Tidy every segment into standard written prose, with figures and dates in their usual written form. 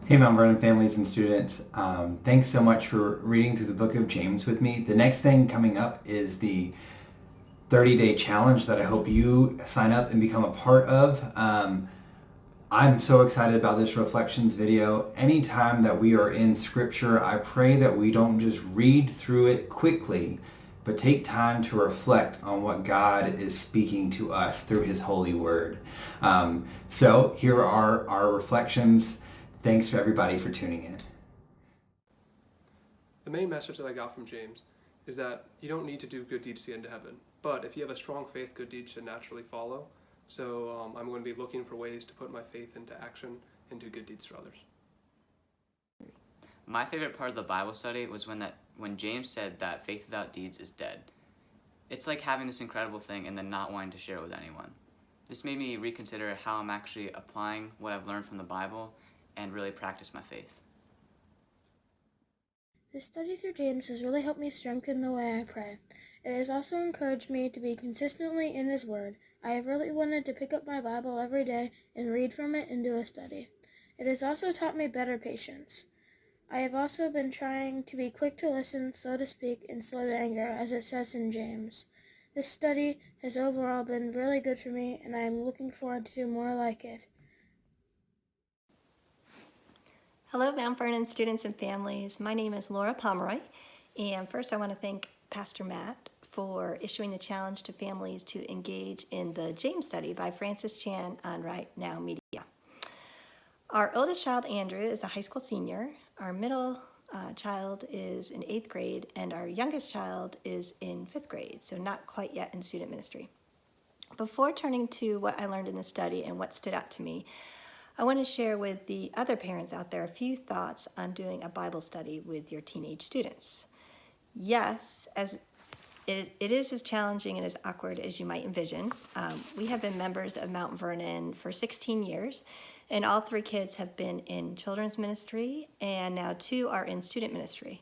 Hey, Mount Vernon families and students. Thanks so much for reading through the book of James with me. The next thing coming up is the 30-day challenge that I hope you sign up and become a part of. I'm so excited about this reflections video. Anytime that we are in scripture, I pray that we don't just read through it quickly, but take time to reflect on what God is speaking to us through his holy word. So here are our reflections. Thanks for everybody for tuning in. The main message that I got from James is that you don't need to do good deeds to get into heaven, but if you have a strong faith, good deeds should naturally follow. So I'm going to be looking for ways to put my faith into action and do good deeds for others. My favorite part of the Bible study was when James said that faith without deeds is dead. It's like having this incredible thing and then not wanting to share it with anyone. This made me reconsider how I'm actually applying what I've learned from the Bible and really practice my faith. The study through James has really helped me strengthen the way I pray. It has also encouraged me to be consistently in His Word. I have really wanted to pick up my Bible every day and read from it and do a study. It has also taught me better patience. I have also been trying to be quick to listen, slow to speak, and slow to anger, as it says in James. This study has overall been really good for me, and I am looking forward to more like it. Hello, Mount Vernon students and families. My name is Laura Pomeroy, and first I want to thank Pastor Matt for issuing the challenge to families to engage in the James study by Francis Chan on Right Now Media. Our oldest child, Andrew, is a high school senior. Our middle child is in 8th grade, and our youngest child is in 5th grade, so not quite yet in student ministry. Before turning to what I learned in the study and what stood out to me, I want to share with the other parents out there a few thoughts on doing a Bible study with your teenage students. Yes, as it is as challenging and as awkward as you might envision. We have been members of Mount Vernon for 16 years, and all 3 kids have been in children's ministry, and now 2 are in student ministry.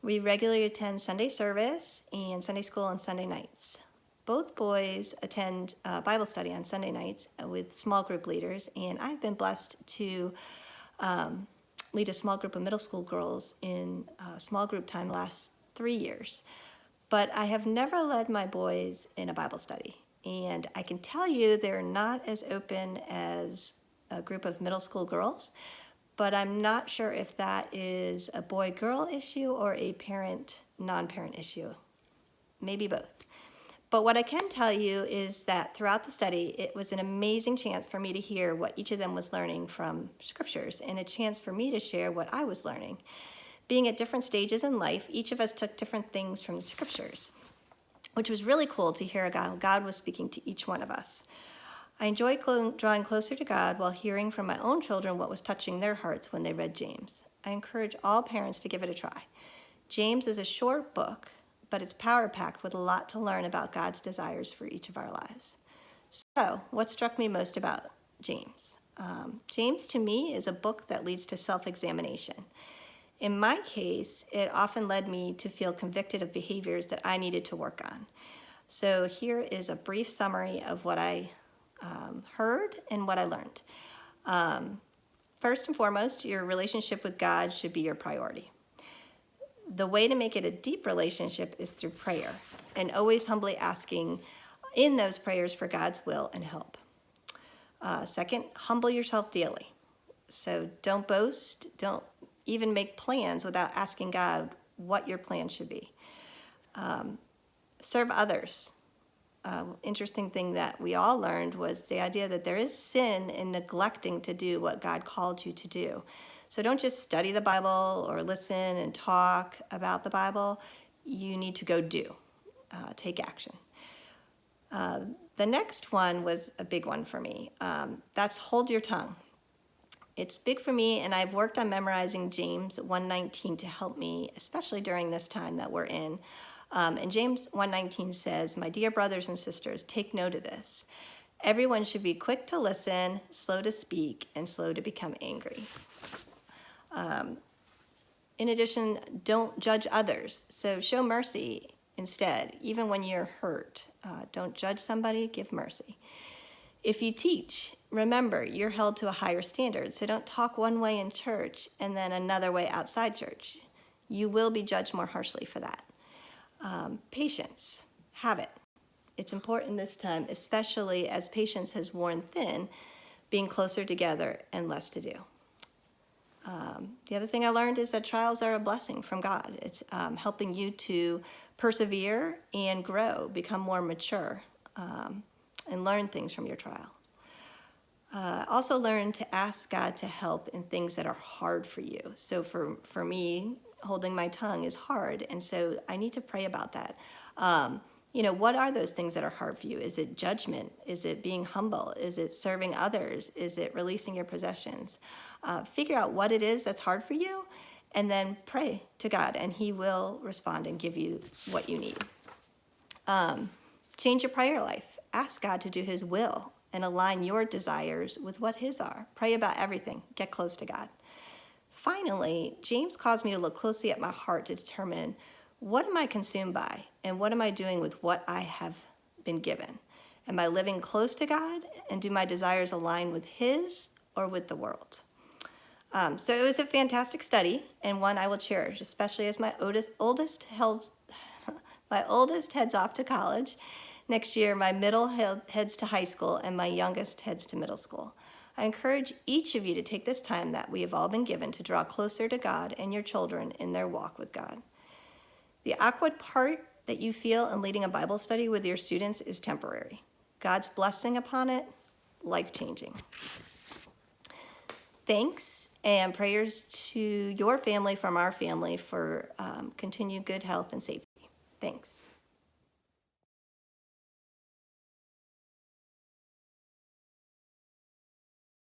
We regularly attend Sunday service and Sunday school on Sunday nights. Both boys attend Bible study on Sunday nights with small group leaders, and I've been blessed to lead a small group of middle school girls in small group time the last 3 years. But I have never led my boys in a Bible study, and I can tell you they're not as open as a group of middle school girls, but I'm not sure if that is a boy-girl issue or a parent-non-parent issue. Maybe both. But what I can tell you is that throughout the study, it was an amazing chance for me to hear what each of them was learning from scriptures, and a chance for me to share what I was learning. Being at different stages in life, each of us took different things from the scriptures, which was really cool to hear how God was speaking to each one of us. I enjoyed drawing closer to God while hearing from my own children what was touching their hearts when they read James. I encourage all parents to give it a try. James is a short book, but it's power-packed with a lot to learn about God's desires for each of our lives. So, what struck me most about James? James, to me, is a book that leads to self-examination. In my case, it often led me to feel convicted of behaviors that I needed to work on. So here is a brief summary of what I heard and what I learned. First and foremost, your relationship with God should be your priority. The way to make it a deep relationship is through prayer, and always humbly asking in those prayers for God's will and help. Second, humble yourself daily. So don't boast, don't even make plans without asking God what your plan should be. Serve others. Interesting thing that we all learned was the idea that there is sin in neglecting to do what God called you to do. So don't just study the Bible or listen and talk about the Bible. You need to go do, take action. The next one was a big one for me. That's hold your tongue. It's big for me, and I've worked on memorizing James 1:19 to help me, especially during this time that we're in. And James 1:19 says, "My dear brothers and sisters, take note of this. Everyone should be quick to listen, slow to speak, and slow to become angry." In addition, don't judge others. So show mercy instead, even when you're hurt. Don't judge somebody, give mercy. If you teach, remember, you're held to a higher standard. So don't talk one way in church and then another way outside church. You will be judged more harshly for that. Patience, have it. It's important this time, especially as patience has worn thin, being closer together and less to do. The other thing I learned is that trials are a blessing from God. It's helping you to persevere and grow, become more mature, and learn things from your trials. Also learn to ask God to help in things that are hard for you. So for me, holding my tongue is hard, and so I need to pray about that. What are those things that are hard for you? Is it judgment? Is it being humble? Is it serving others? Is it releasing your possessions? Figure out what it is that's hard for you, and then pray to God, and He will respond and give you what you need. Change your prayer life. Ask God to do His will and align your desires with what His are. Pray about everything. Get close to God. Finally, James caused me to look closely at my heart to determine, what am I consumed by, and what am I doing with what I have been given? Am I living close to God, and do my desires align with His or with the world? So it was a fantastic study, and one I will cherish, especially as my oldest heads off to college. Next year, my middle heads to high school, and my youngest heads to middle school. I encourage each of you to take this time that we have all been given to draw closer to God and your children in their walk with God. The awkward part that you feel in leading a Bible study with your students is temporary. God's blessing upon it, life-changing. Thanks, and prayers to your family from our family for continued good health and safety. Thanks.